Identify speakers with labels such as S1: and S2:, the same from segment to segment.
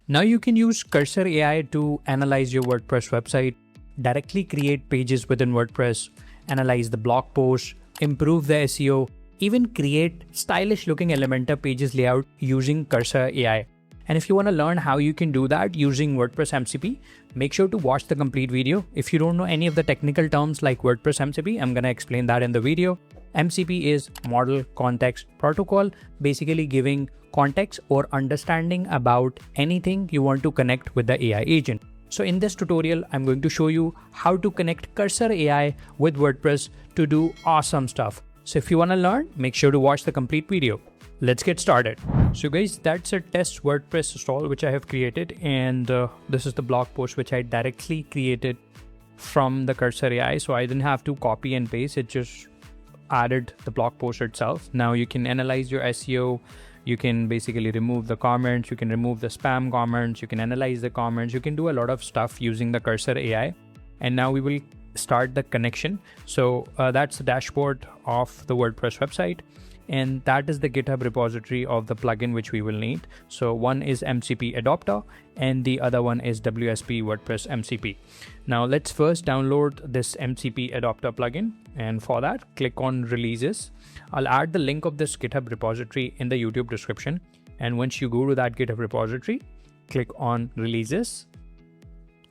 S1: Now you can use Cursor AI to analyze your WordPress website, directly create pages within WordPress, analyze the blog posts, improve the SEO, even create stylish looking Elementor pages layout using Cursor AI. And if you want to learn how you can do that using WordPress MCP, make sure to watch the complete video. If you don't know any of the technical terms like WordPress MCP, I'm going to explain that in the video. MCP is Model Context Protocol, basically giving context or understanding about anything you want to connect with the AI agent. So in this tutorial, I'm going to show you how to connect Cursor AI with WordPress to do awesome stuff. So if you want to learn, make sure to watch the complete video. Let's get started. So guys, that's a test WordPress install which I have created, and this is the blog post which I directly created from the Cursor AI. So I didn't have to copy and paste, it just added the blog post itself. Now you can analyze your SEO. You can basically remove the comments, you can remove the spam comments, you can analyze the comments, you can do a lot of stuff using the Cursor AI. And now we will start the connection. So that's the dashboard of the WordPress website. And that is the GitHub repository of the plugin which we will need. So one is MCP Adapter and the other one is WSP WordPress MCP. Now let's first download this MCP Adapter plugin, and for that click on releases. I'll add the link of this GitHub repository in the YouTube description, and once you go to that GitHub repository, click on releases.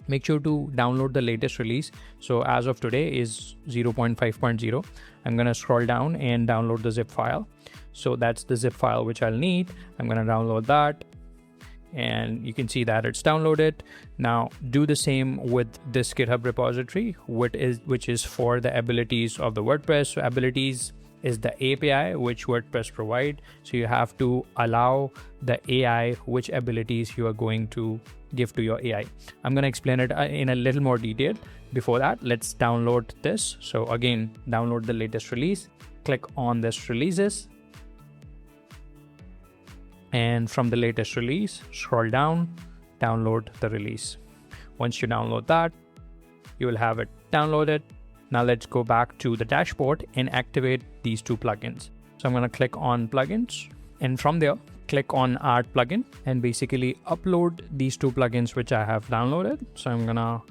S1: Make sure to download the latest release. So as of today is 0.5.0. I'm going to scroll down and download the zip file. So that's the zip file which I'll need. I'm going to download that, and you can see that it's downloaded. Now do the same with this GitHub repository, which is for the abilities of the WordPress. So abilities is the API which WordPress provide. So you have to allow the AI which abilities you are going to give to your AI. I'm going to explain it in a little more detail. Before that, let's download this. So again, download the latest release, click on this releases, and from the latest release, scroll down, download the release. Once you download that, you will have it downloaded. Now let's go back to the dashboard and activate these two plugins. So I'm going to click on plugins, and from there, click on add plugin and basically upload these two plugins which I have downloaded. So I'm going to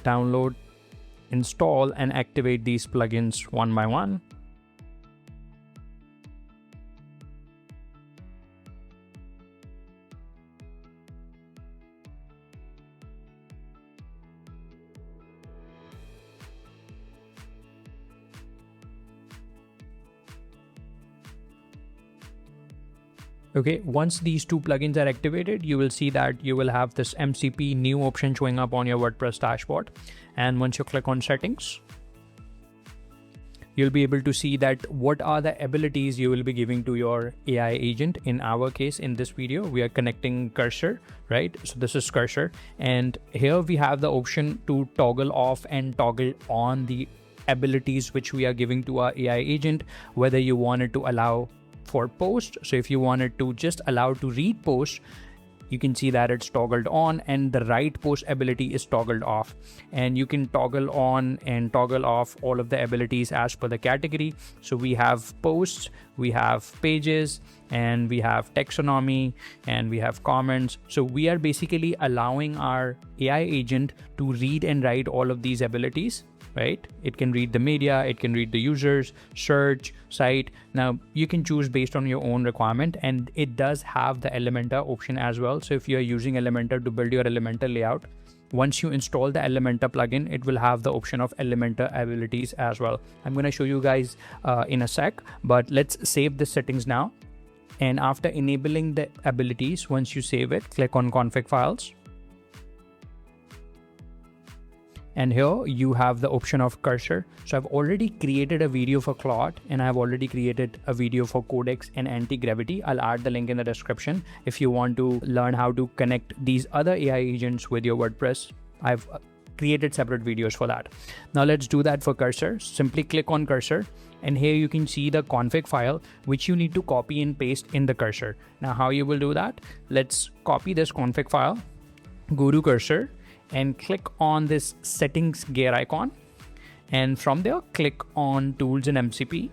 S1: download, install, and activate these plugins one by one. Okay, once these two plugins are activated, you will see that you will have this MCP new option showing up on your WordPress dashboard. And once you click on settings, you'll be able to see that what are the abilities you will be giving to your AI agent. In our case, in this video, we are connecting Cursor, right? So this is Cursor. And here we have the option to toggle off and toggle on the abilities which we are giving to our AI agent, whether you wanted to allow for post. So if you wanted to just allow to read post, you can see that it's toggled on, and the write post ability is toggled off. And you can toggle on and toggle off all of the abilities as per the category. So we have posts, we have pages, and we have taxonomy, and we have comments. So we are basically allowing our AI agent to read and write all of these abilities, right? It can read the media, it can read the users, search, site. Now you can choose based on your own requirement, and it does have the Elementor option as well. So if you are using Elementor to build your Elementor layout, once you install the Elementor plugin, it will have the option of Elementor abilities as well. I'm going to show you guys in a sec, but let's save the settings now. And after enabling the abilities, once you save it, click on config files. And here you have the option of Cursor. So I've already created a video for Claude, and I've already created a video for Codex and Antigravity. I'll add the link in the description if you want to learn how to connect these other AI agents with your WordPress. I've created separate videos for that. Now let's do that for Cursor. Simply click on Cursor, and here you can see the config file which you need to copy and paste in the Cursor. Now how you will do that? Let's copy this config file, go to Cursor, and click on this settings gear icon, and from there click on tools in MCP,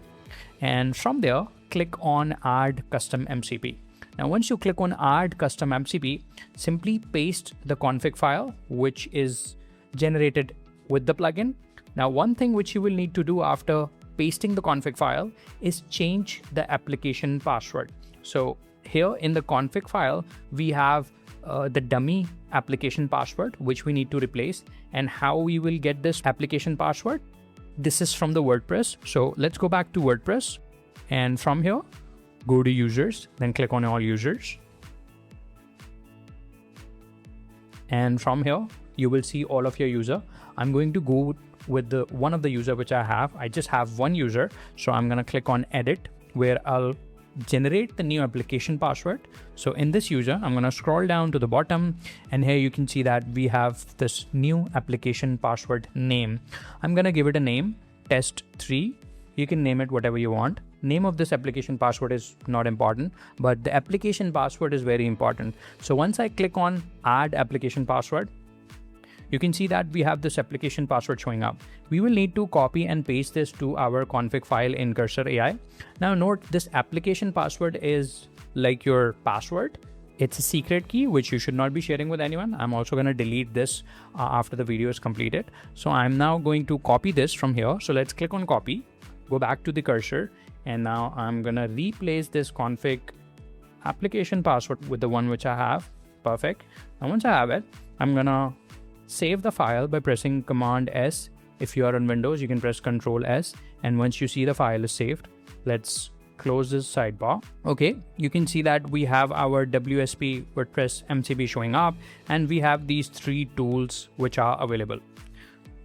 S1: and from there click on add custom MCP. Now, once you click on Add Custom MCP, simply paste the config file, which is generated with the plugin. Now, one thing which you will need to do after pasting the config file is change the application password. So here in the config file, we have the dummy application password, which we need to replace. And how we will get this application password? This is from the WordPress. So let's go back to WordPress, and from here, go to users, then click on all users. And from here, you will see all of your user. I'm going to go with the one of the user which I have. I just have one user. So I'm going to click on edit, where I'll generate the new application password. So in this user, I'm going to scroll down to the bottom, and here you can see that we have this new application password name. I'm going to give it a name, test3. You can name it whatever you want. Name of this application password is not important, but the application password is very important. So once I click on add application password, you can see that we have this application password showing up. We will need to copy and paste this to our config file in Cursor AI. Now note, this application password is like your password. It's a secret key, which you should not be sharing with anyone. I'm also going to delete this after the video is completed. So I'm now going to copy this from here. So let's click on copy, go back to the cursor, and now I'm going to replace this config application password with the one which I have. Perfect. And once I have it, I'm going to save the file by pressing Command S. If you are on Windows, you can press Control S. And once you see the file is saved, let's close this sidebar. Okay, you can see that we have our WSP WordPress MCP showing up, and we have these three tools which are available.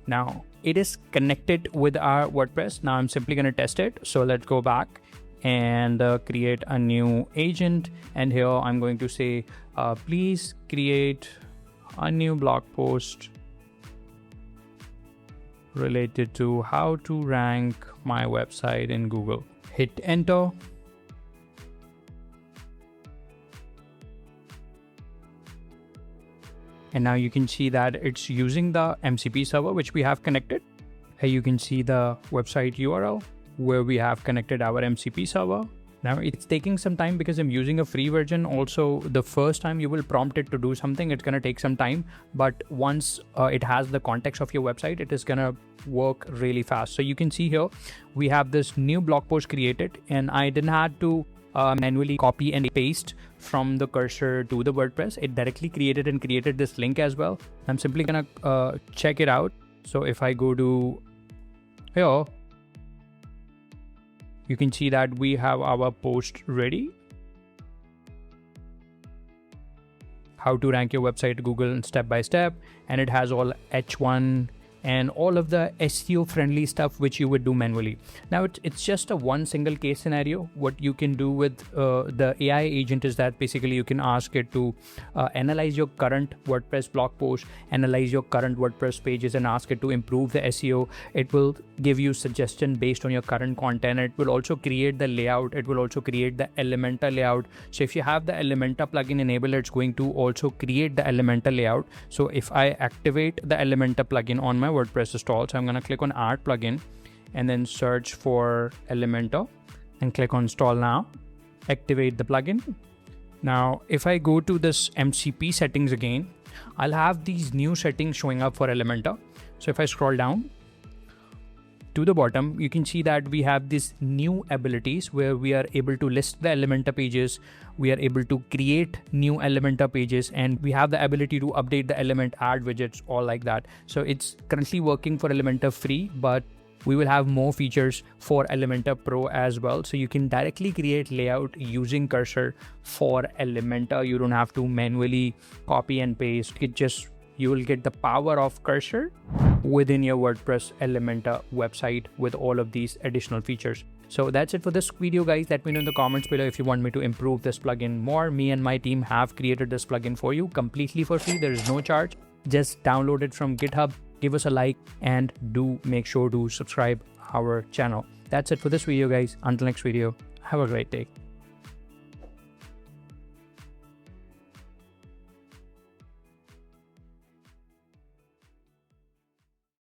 S1: Now, it is connected with our WordPress. Now I'm simply going to test it. So let's go back and create a new agent. And here I'm going to say, please create a new blog post related to how to rank my website in Google. Hit enter. And now you can see that it's using the MCP server which we have connected. Here you can see the website URL where we have connected our MCP server. Now it's taking some time because I'm using a free version. Also, the first time you will prompt it to do something, it's going to take some time. But once it has the context of your website, it is going to work really fast. So you can see here, we have this new blog post created, and I didn't have to manually copy and paste from the cursor to the WordPress. It directly created this link as well. I'm simply going to check it out. So if I go to here, you can see that we have our post ready. How to rank your website Google step by step. And it has all H1 and all of the SEO friendly stuff which you would do manually. Now it's just a one single case scenario. What you can do with the AI agent is that basically you can ask it to analyze your current WordPress blog post, analyze your current WordPress pages, and ask it to improve the SEO. It will give you suggestion based on your current content. It will also create the layout. It will also create the Elementor layout. So if you have the Elementor plugin enabled, it's going to also create the Elementor layout. So if I activate the Elementor plugin on my WordPress install, so I'm going to click on Add Plugin and then search for Elementor and click on Install Now. Activate the plugin. Now, if I go to this MCP settings again, I'll have these new settings showing up for Elementor. So if I scroll down to the bottom, you can see that we have these new abilities where we are able to list the Elementor pages, we are able to create new Elementor pages, and we have the ability to update the element, add widgets, all like that. So it's currently working for Elementor free, but we will have more features for Elementor Pro as well. So you can directly create layout using cursor for Elementor. You don't have to manually copy and paste. You will get the power of cursor within your WordPress Elementor website with all of these additional features. So that's it for this video, guys. Let me know in the comments below if you want me to improve this plugin more. Me and my team have created this plugin for you completely for free. There is no charge. Just download it from GitHub, give us a like, and do make sure to subscribe our channel. That's it for this video, guys. Until next video, have a great day.